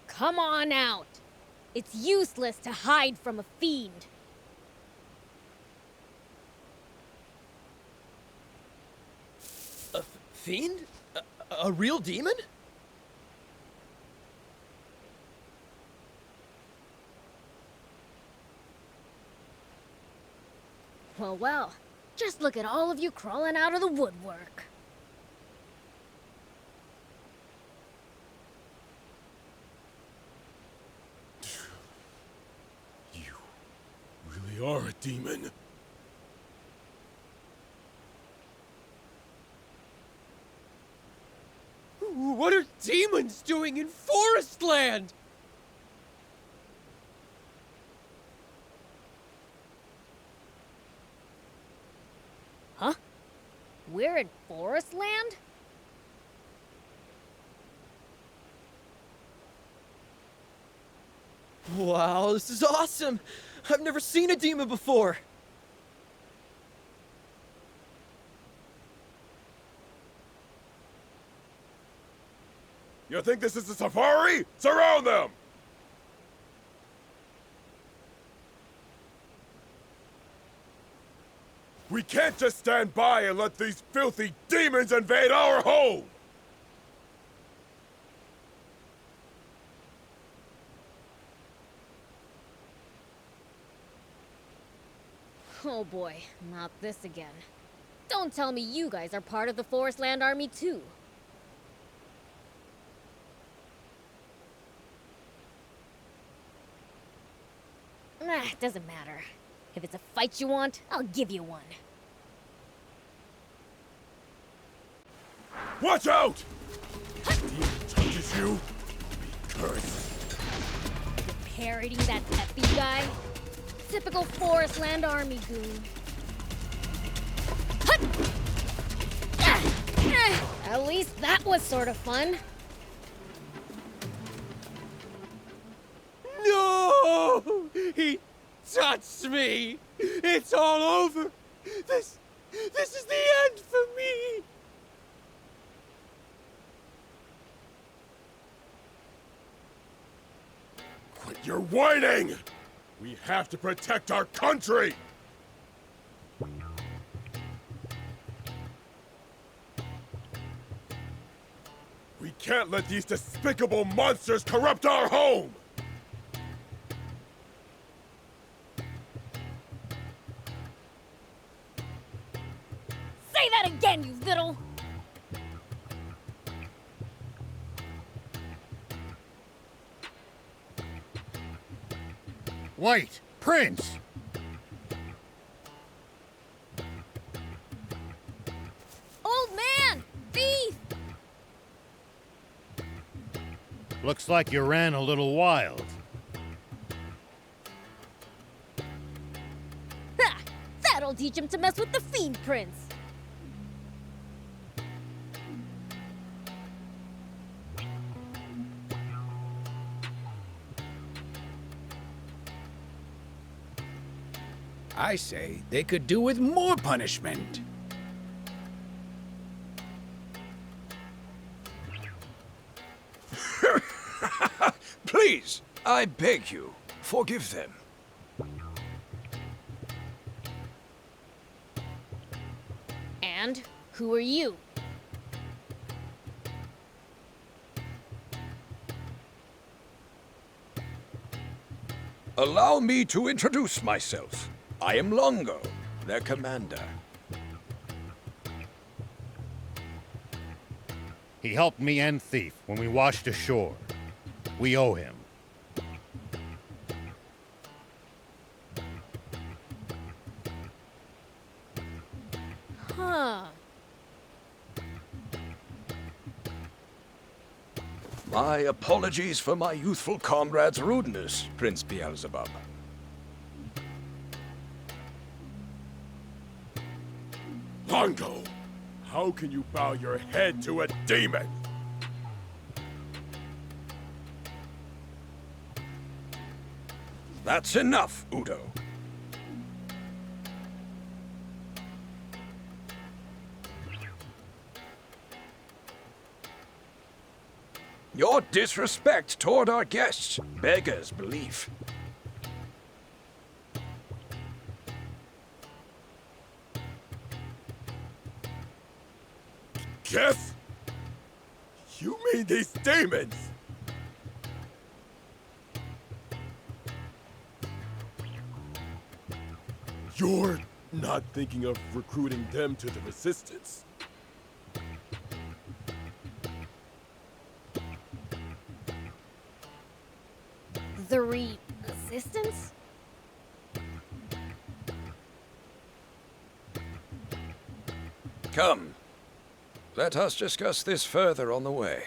Come on out! It's useless to hide from a fiend. A fiend? A real demon? Well, just look at all of you crawling out of the woodwork. You really are a demon. What are demons doing in Forestland? Huh? We're in Forestland? Wow, this is awesome! I've never seen a demon before! You think this is a safari? Surround them! We can't just stand by and let these filthy demons invade our home! Oh boy, not this again. Don't tell me you guys are part of the Forestland Army too. Nah, it doesn't matter. If it's a fight you want, I'll give you one. Watch out! Demon touches you, be cursed. You're parodying that Peppy guy? Typical Forestland Army goon. At least that was sort of fun. No! He touched me! It's all over! This is the end for me! Quit your whining! We have to protect our country! We can't let these despicable monsters corrupt our home! Say that again, you little... Wait, Prince! Old man! Thief! Looks like you ran a little wild. Ha! That'll teach him to mess with the Fiend Prince. I say they could do with more punishment. Please, I beg you, forgive them. And who are you? Allow me to introduce myself. I am Longo, their commander. He helped me and Thief when we washed ashore. We owe him. Huh. My apologies for my youthful comrade's rudeness, Prince Beelzebub. Longo, how can you bow your head to a demon? That's enough, Udo. Your disrespect toward our guests beggars belief. Jeff? You mean these demons? You're not thinking of recruiting them to the Resistance? The Resistance? Come, let us discuss this further on the way.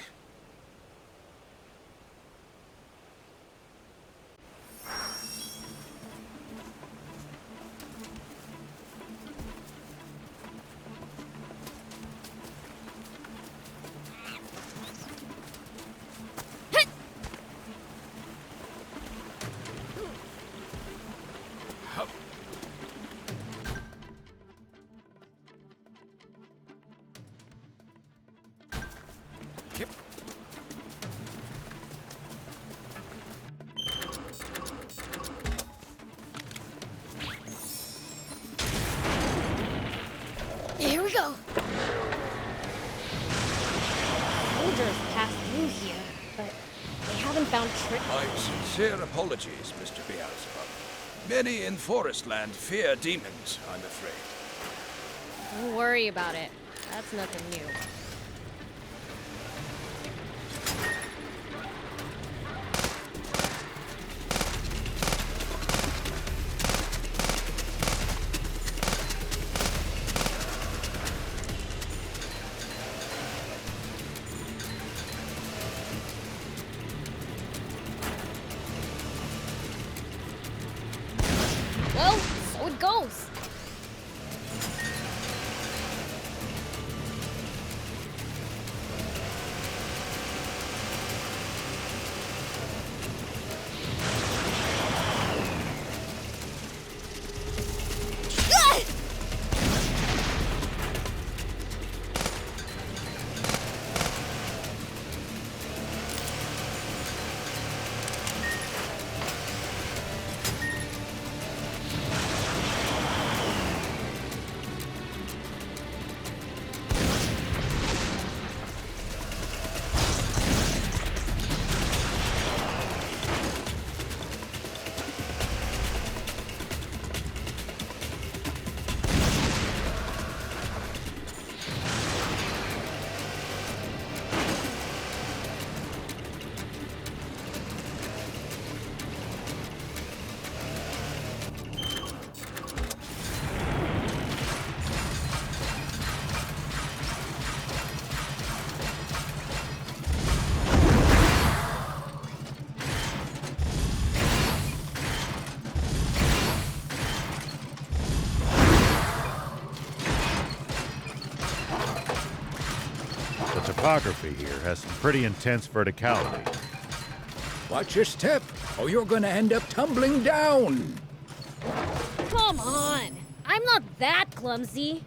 Here we go. Soldiers passed through here, but they haven't found Trick. My sincere apologies, Mr. Beelzebub. Many in Forestland fear demons, I'm afraid. Don't worry about it. That's nothing new. Well, so it goes. topography here has some pretty intense verticality. Watch your step, or you're gonna end up tumbling down. Come on! I'm not that clumsy.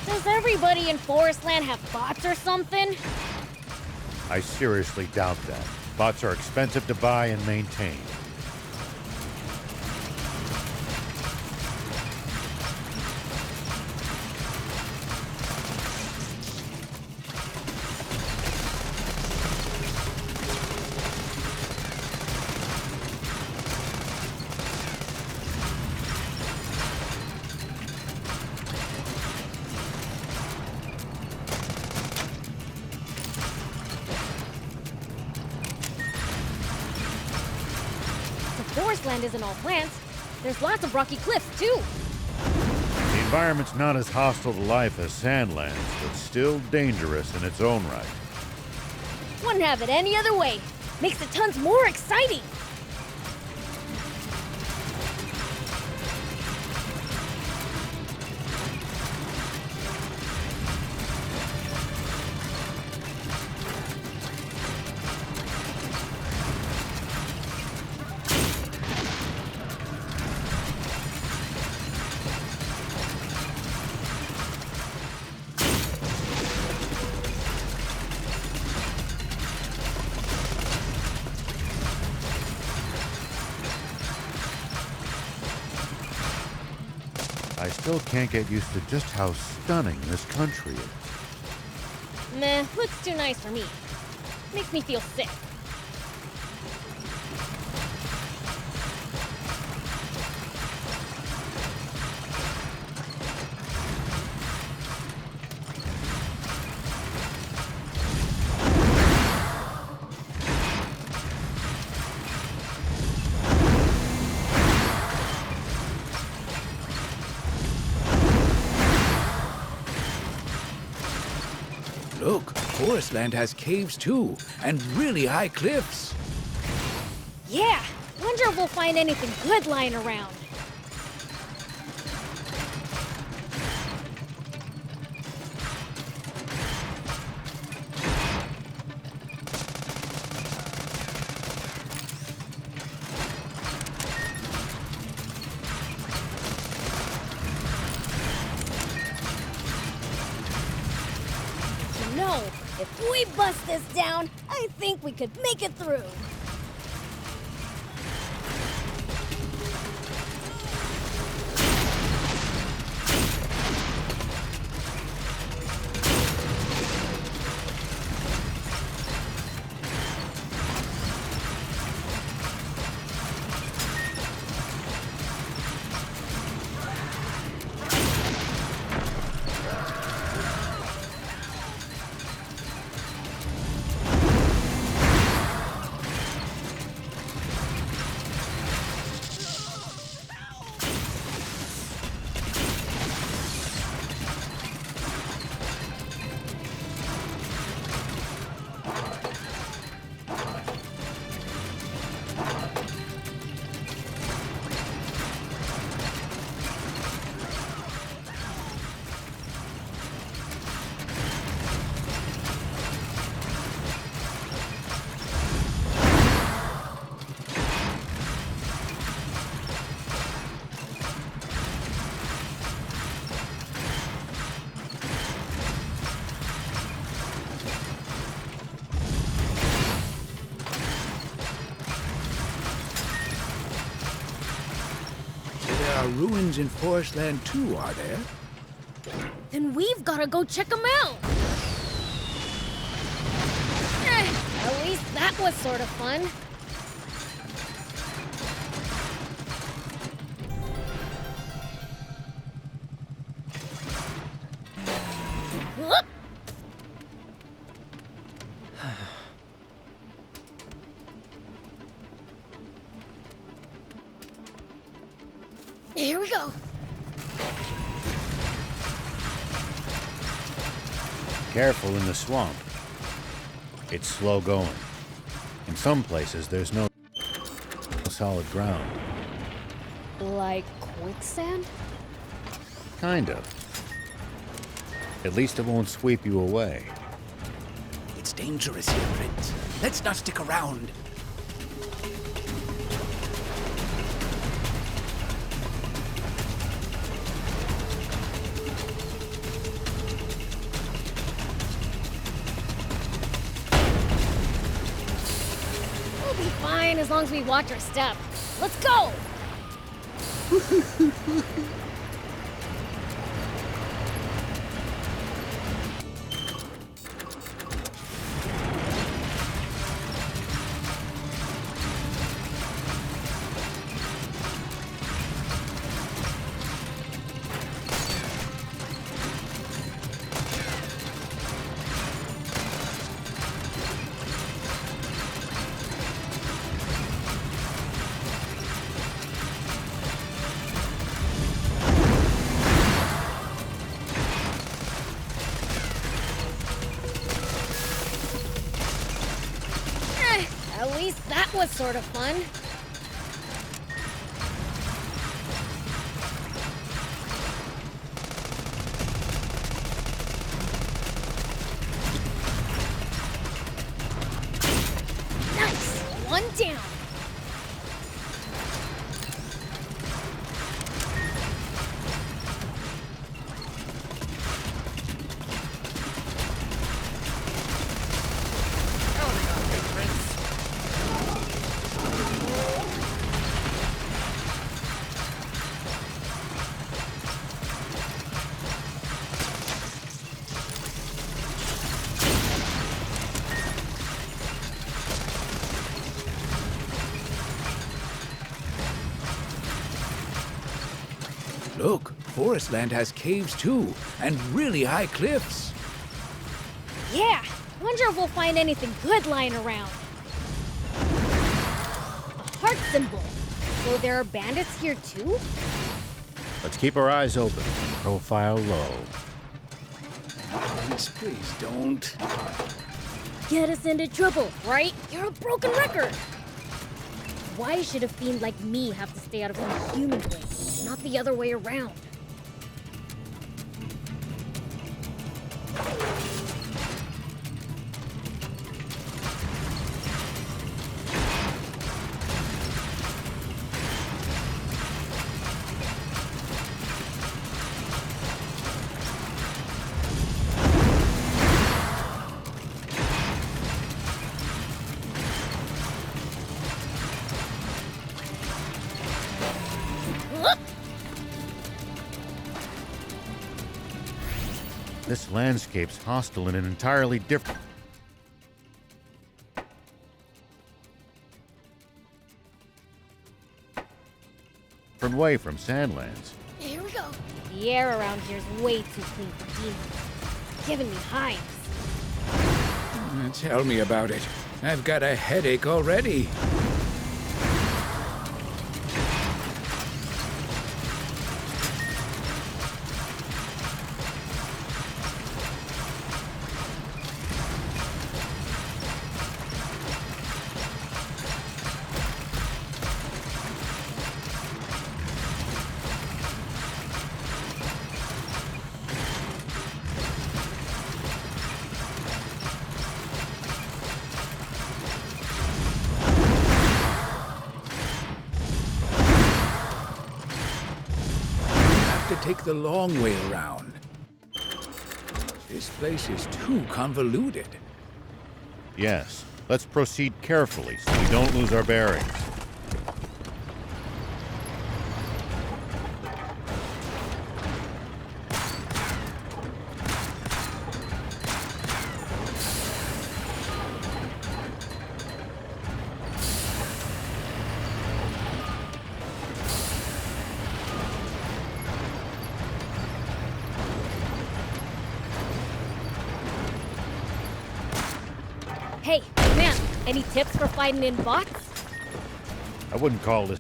Does everybody in Forestland have bots or something? I seriously doubt that. Bots are expensive to buy and maintain. Forestland isn't all plants. There's lots of rocky cliffs, too. The environment's not as hostile to life as Sandlands, but still dangerous in its own right. Wouldn't have it any other way. Makes the tons more exciting. I still can't get used to just how stunning this country is. Meh, looks too nice for me. Makes me feel sick. Look, Forestland has caves too, and really high cliffs. Yeah, wonder if we'll find anything good lying around. No, if we bust this down, I think we could make it through. There are ruins in Forestland too, are there? Then we've gotta go check them out. At least that was sort of fun. Whoop! Here we go. Careful in the swamp. It's slow going. In some places, there's no solid ground. Like quicksand? Kind of. At least it won't sweep you away. It's dangerous here, Prince. Let's not stick around. We'll be fine as long as we watch our step. Let's go! At least that was sort of fun. Nice! One down. Look, Forest Land has caves too, and really high cliffs. Yeah, wonder if we'll find anything good lying around. A heart symbol. So there are bandits here too? Let's keep our eyes open. Profile low. Please don't. Get us into trouble, right? You're a broken record. Why should a fiend like me have to stay out of some human way, not the other way around? This landscape's hostile in an entirely different way from Sandlands. Here we go. The air around here is way too clean for demons. Giving me hives. Tell me about it. I've got a headache already. To take the long way around. This place is too convoluted. Yes, let's proceed carefully so we don't lose our bearings. Hey, man, any tips for fighting in bots? I wouldn't call this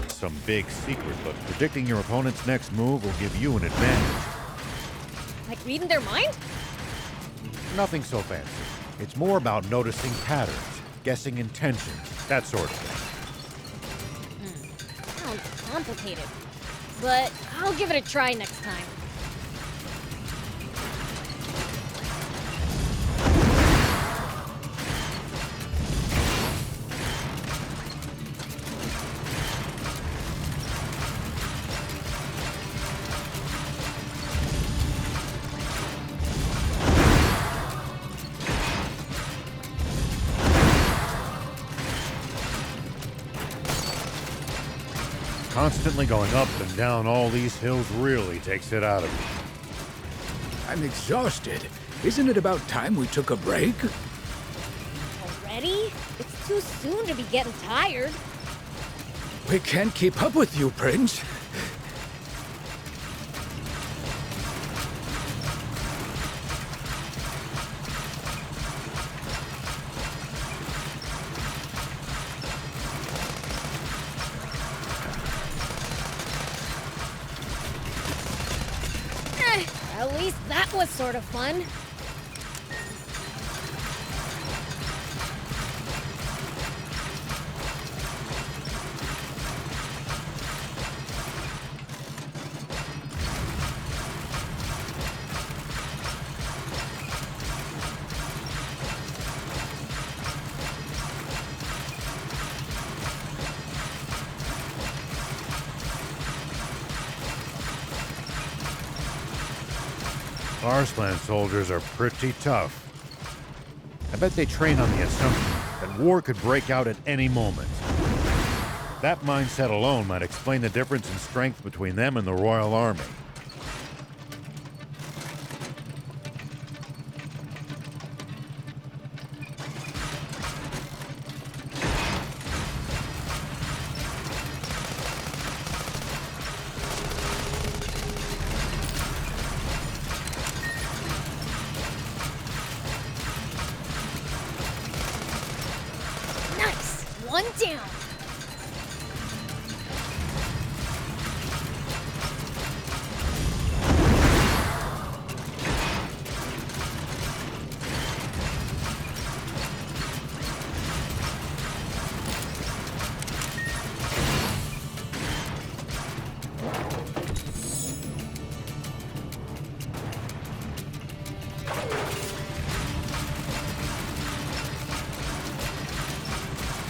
some big secret, but predicting your opponent's next move will give you an advantage. Like reading their mind? Nothing so fancy. It's more about noticing patterns, guessing intentions, that sort of thing. Sounds complicated. But I'll give it a try next time. Constantly going up and down all these hills really takes it out of you. I'm exhausted. Isn't it about time we took a break? Already? It's too soon to be getting tired. We can't keep up with you, Prince. At least that was sort of fun. Arslan soldiers are pretty tough. I bet they train on the assumption that war could break out at any moment. That mindset alone might explain the difference in strength between them and the Royal Army. Nice! One down!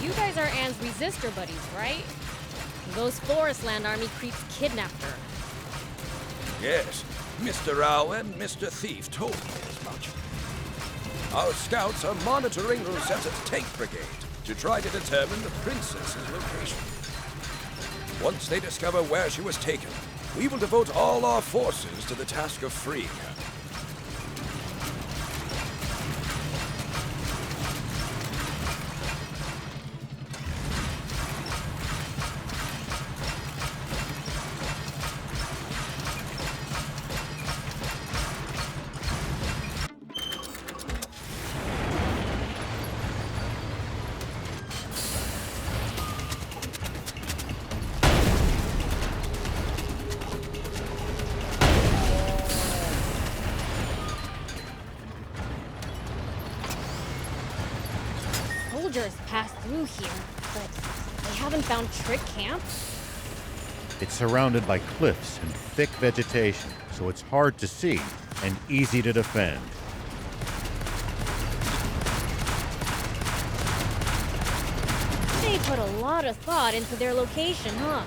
You guys are Anne's resistor buddies, right? Those Forest Land Army creeps kidnapped her. Yes, Mr. Rao and Mr. Thief told me as much. Our scouts are monitoring Rosetta's tank brigade to try to determine the princess's location. Once they discover where she was taken, we will devote all our forces to the task of freeing her. Soldiers pass through here, but they haven't found Trick Camp? It's surrounded by cliffs and thick vegetation, so it's hard to see and easy to defend. They put a lot of thought into their location, huh?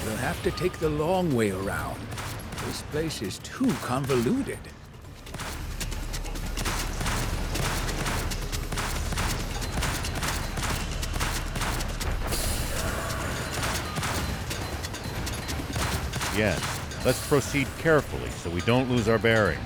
We'll have to take the long way around. This place is too convoluted. Yes. Let's proceed carefully so we don't lose our bearings.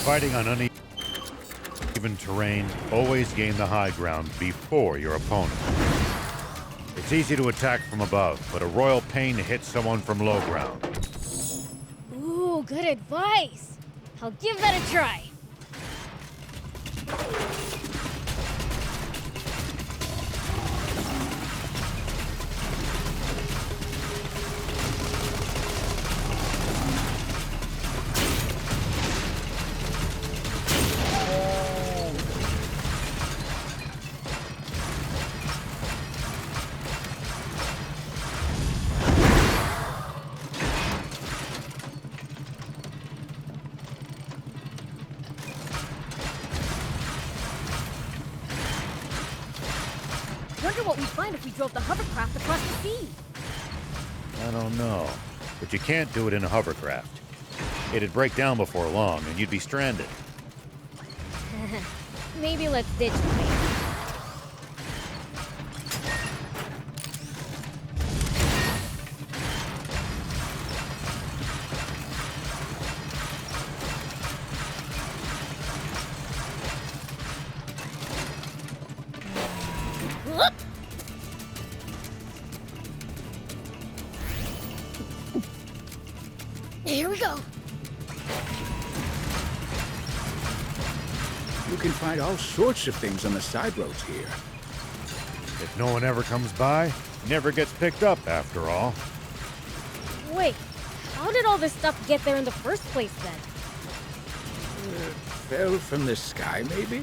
Fighting on uneven terrain, always gain the high ground before your opponent. It's easy to attack from above, but a royal pain to hit someone from low ground. Ooh, good advice. I'll give that a try. Wonder what we'd find if we drove the hovercraft across the sea. I don't know. But you can't do it in a hovercraft. It'd break down before long, and you'd be stranded. Maybe let's ditch the bait. Here we go. You can find all sorts of things on the side roads here. If no one ever comes by, it never gets picked up, after all. Wait, how did all this stuff get there in the first place then? Fell from the sky, maybe?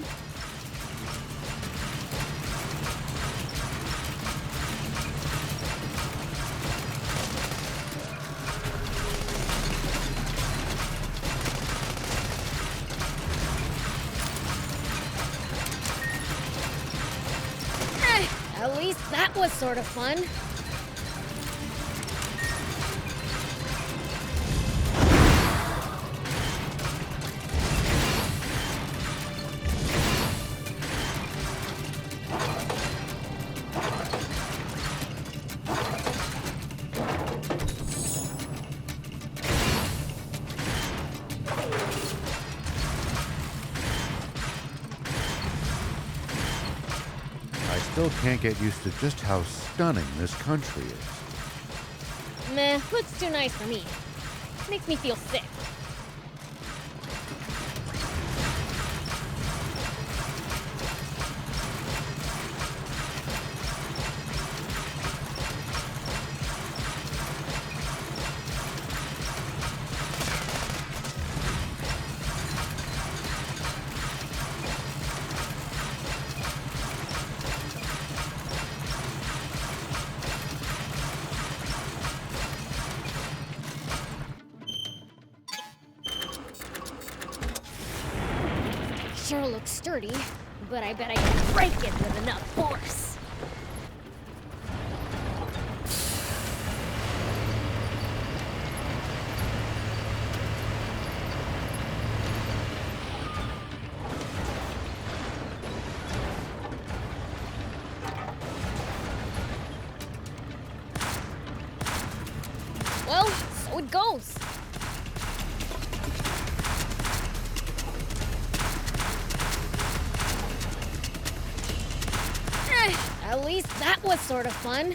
At least that was sort of fun. Still can't get used to just how stunning this country is. Meh, looks too nice for me. Makes me feel sick. Sure looks sturdy, but I bet I can break it with enough force. Well, so it goes. At least that was sort of fun.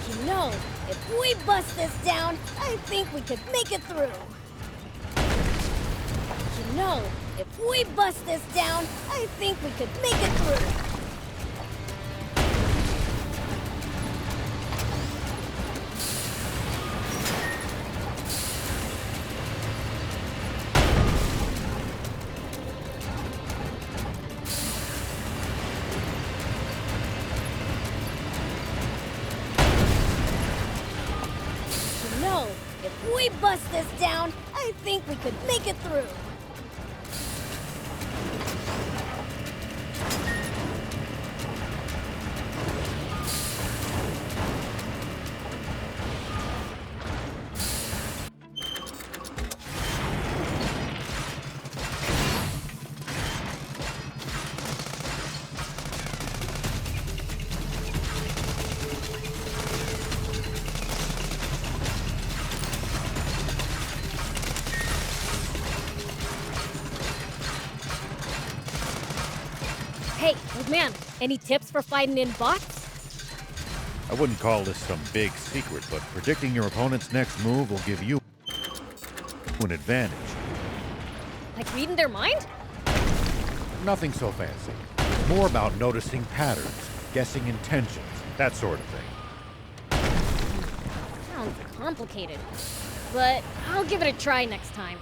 You know, if we bust this down, I think we could make it through. You know, if we bust this down, I think we could make it through. bust this down, I think we could make it through. Hey, old man, any tips for fighting in bots? I wouldn't call this some big secret, but predicting your opponent's next move will give you an advantage. Like reading their mind? Nothing so fancy. It's more about noticing patterns, guessing intentions, that sort of thing. Sounds complicated. But I'll give it a try next time.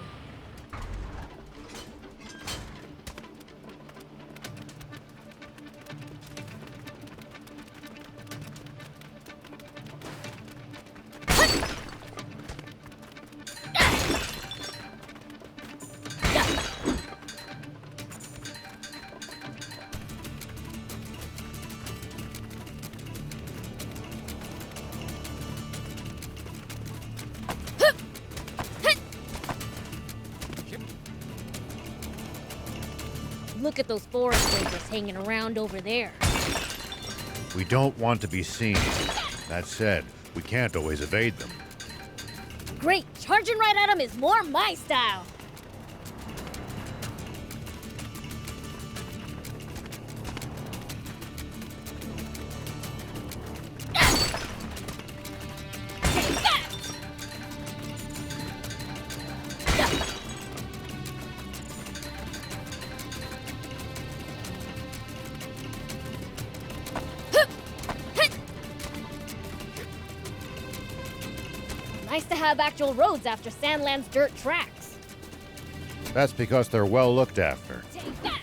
Look at those forest rangers hanging around over there. We don't want to be seen. That said, we can't always evade them. Great! Charging right at them is more my style! Take that! Nice to have actual roads after Sandland's dirt tracks. That's because they're well looked after. Take that!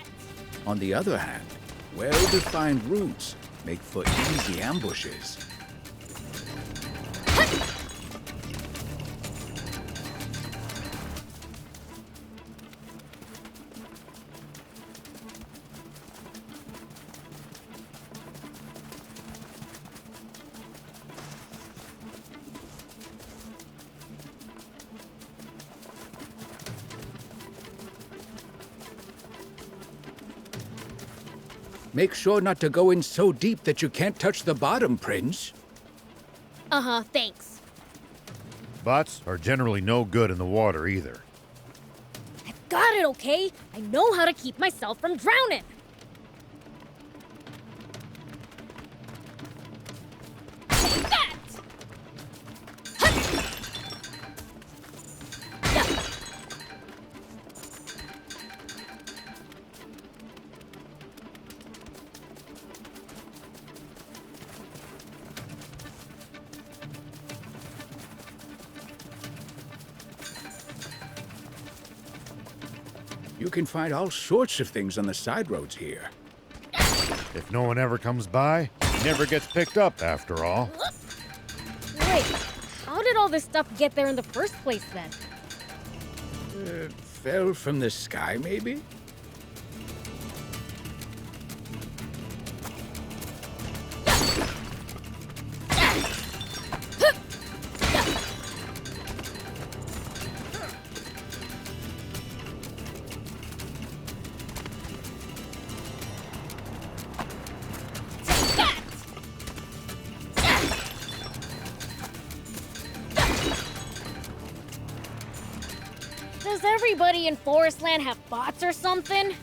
On the other hand, well-defined routes make for easy ambushes. Make sure not to go in so deep that you can't touch the bottom, Prince. Uh-huh, thanks. Bots are generally no good in the water either. I've got it, okay? I know how to keep myself from drowning. Take that! You can find all sorts of things on the side roads here. If no one ever comes by, it never gets picked up after all. Wait, how did all this stuff get there in the first place then? Fell from the sky, maybe? Does everybody in Forestland have bots or something?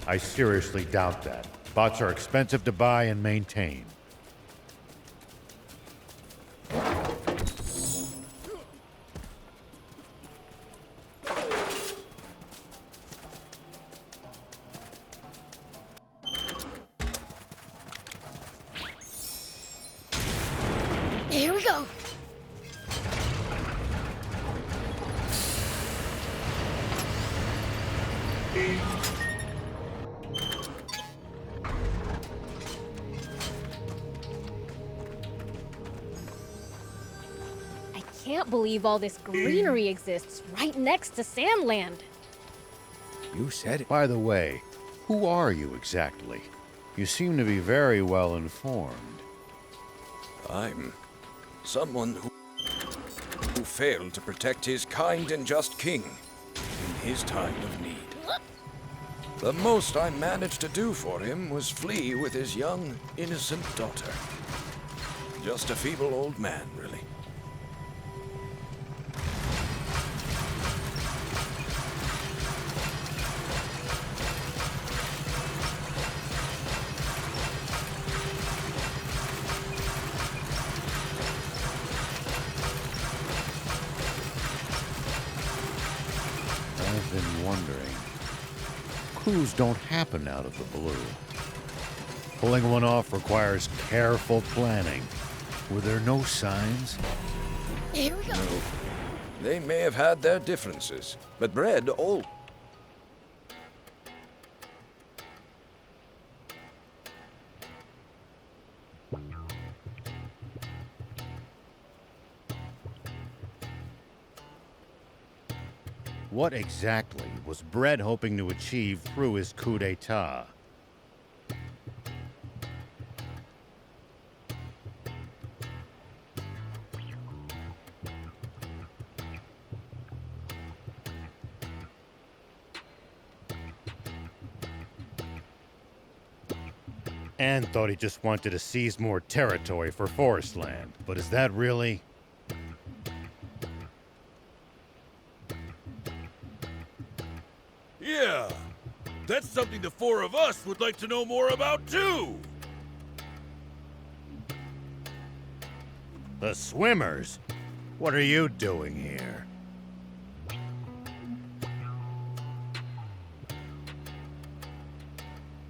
I seriously doubt that. Bots are expensive to buy and maintain. There we go! I can't believe all this greenery exists right next to Sandland. You said it. By the way, who are you exactly? You seem to be very well informed. I'm someone who failed to protect his kind and just king in his time of need. The most I managed to do for him was flee with his young, innocent daughter. Just a feeble old man, really. I've been wondering. Coups don't happen out of the blue. Pulling one off requires careful planning. Were there no signs? Here we go. They may have had their differences, but Bread all. What exactly was Bread hoping to achieve through his coup d'etat? Anne thought he just wanted to seize more territory for forest land, but is that really? Yeah, that's something the four of us would like to know more about too. The swimmers? What are you doing here?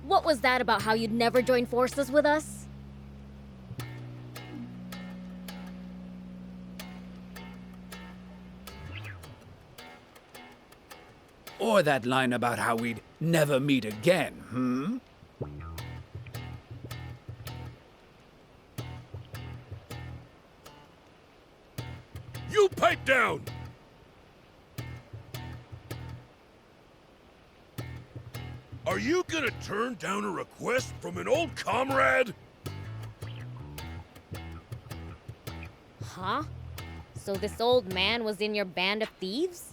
What was that about how you'd never join forces with us? Or that line about how we'd never meet again, hmm? You pipe down! Are you gonna turn down a request from an old comrade? Huh? So this old man was in your band of thieves?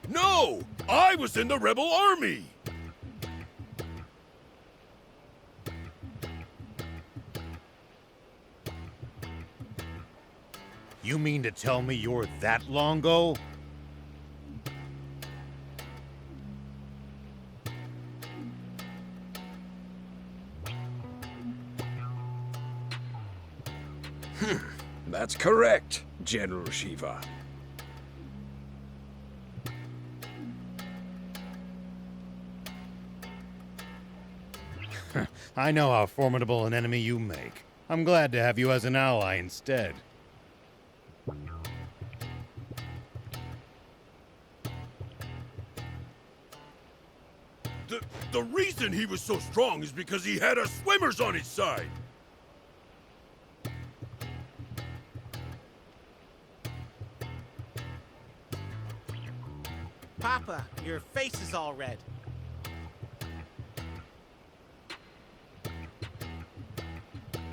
No! I was in the rebel army! You mean to tell me you're that longo? That's correct, General Shiva. I know how formidable an enemy you make. I'm glad to have you as an ally instead. The reason he was so strong is because he had us swimmers on his side. Papa, your face is all red.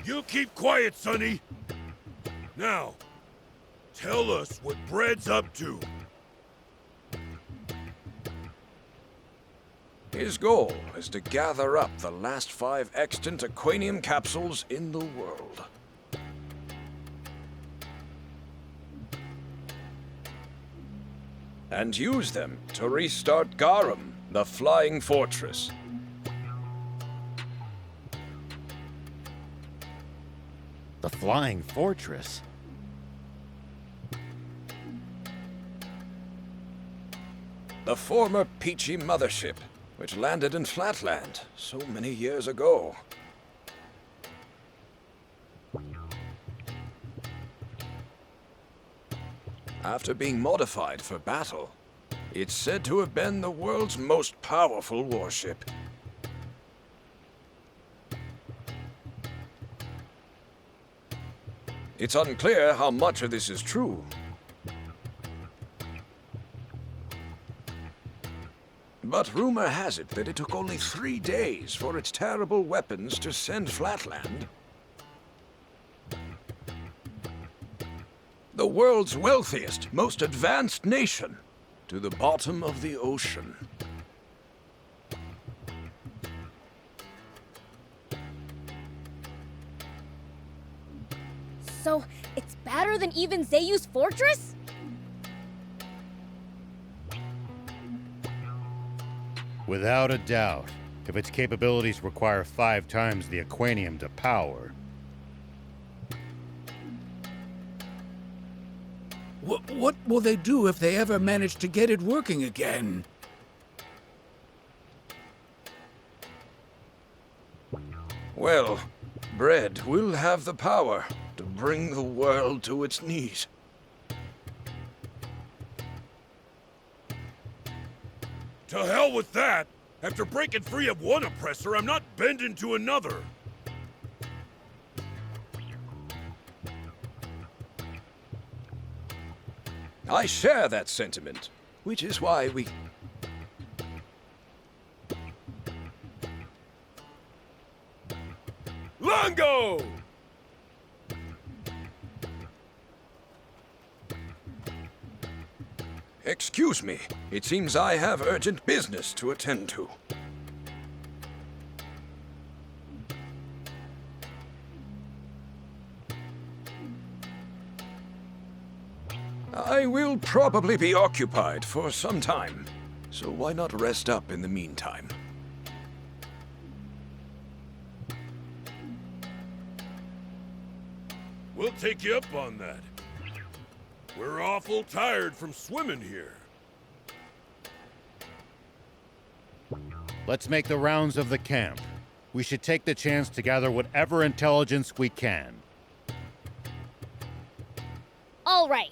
You keep quiet, Sonny. Now, tell us what Bread's up to. His goal is to gather up the last 5 extant aquanium capsules in the world. And use them to restart Garum, the flying fortress. The Flying Fortress? The former Peachy mothership. which landed in Flatland so many years ago. After being modified for battle, it's said to have been the world's most powerful warship. It's unclear how much of this is true. But rumor has it that it took only 3 days for its terrible weapons to send Flatland, the world's wealthiest, most advanced nation, to the bottom of the ocean. So, it's better than even Zeus's fortress? Without a doubt, if its capabilities require 5 times the Aquanium to power. What will they do if they ever manage to get it working again? Well, bread will have the power to bring the world to its knees. To hell with that! After breaking free of one oppressor, I'm not bending to another! I share that sentiment, which is why we... Longo! Excuse me, it seems I have urgent business to attend to. I will probably be occupied for some time, so why not rest up in the meantime? We'll take you up on that. We're awful tired from swimming here. Let's make the rounds of the camp. We should take the chance to gather whatever intelligence we can. All right.